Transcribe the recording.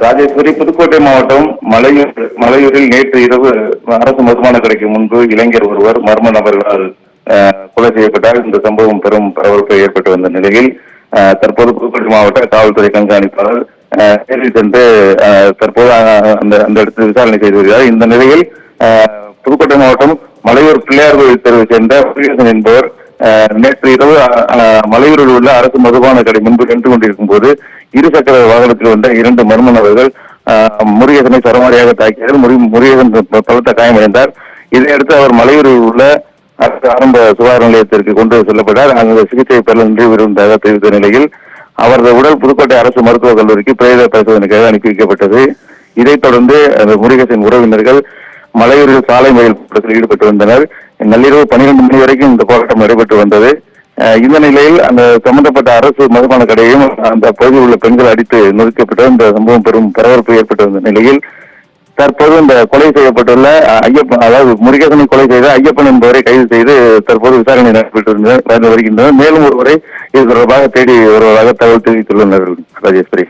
ராஜேஸ்வரி, புதுக்கோட்டை மாவட்டம் மலையூரில் நேற்று இரவு அரசு மதுபான கடைக்கு முன்பு இளைஞர் ஒருவர் மர்ம நபர்களால் கொலை செய்யப்பட்டார். இந்த சம்பவம் பெரும் பரபரப்பை ஏற்பட்டு வந்த நிலையில் தற்போது புதுக்கோட்டை மாவட்ட காவல்துறை கண்காணிப்பாளர் நேரில் சென்று தற்போது அந்த இடத்தில் விசாரணை செய்து வருகிறார். இந்த நிலையில் புதுக்கோட்டை மாவட்டம் மலையூர் பிள்ளையார் கோயில் தெருவை சேர்ந்த முருகேசன் என்பவர் நேற்று இரவு மலையூரில் உள்ள அரசு மதுபான கடை முன்பு நின்று கொண்டிருக்கும் போது இருசக்கர வாகனத்தில் வந்த 2 மர்ம நபர்கள் முருகேசனை சரமாரியாக தாக்கியதில் முருகேசன் பலத்த காயமடைந்தார். இதையடுத்து அவர் மலையூரில் உள்ள அரசு ஆரம்ப சுகாதார நிலையத்திற்கு கொண்டு செல்லப்பட்டார். அங்கு சிகிச்சை பலனின்றி விரும்பதாக தெரிவித்த நிலையில் அவரது உடல் புதுக்கோட்டை அரசு மருத்துவக் கல்லூரிக்கு பிரேத பரிசோதனைக்காக அனுப்பி வைக்கப்பட்டது. இதைத் தொடர்ந்து முருகேசன் உறவினர்கள் மலையூரில் சாலை மறியல் கூட்டத்தில் ஈடுபட்டு வந்தனர். நள்ளிரவு 12 மணி வரைக்கும் இந்த போராட்டம் நடைபெற்று வந்தது. இந்த நிலையில் அந்த சம்பந்தப்பட்ட அரசு மதுபான கடையும் அந்த பகுதியில் உள்ள பெண்கள் அடித்து நொறுக்கப்பட்டு இந்த சம்பவம் பெரும் பரபரப்பு ஏற்பட்டு வந்த நிலையில் தற்போது இந்த கொலை செய்யப்பட்டுள்ள ஐயப்பன், அதாவது முருகேசனை கொலை செய்த ஐயப்பன் என்பவரை கைது செய்து தற்போது விசாரணை நடைபெற்று வருகின்றனர். மேலும் ஒருவரை இது தொடர்பாக தேடி வருவதாக தகவல் தெரிவித்துள்ளனர். ராஜேஸ்வரி.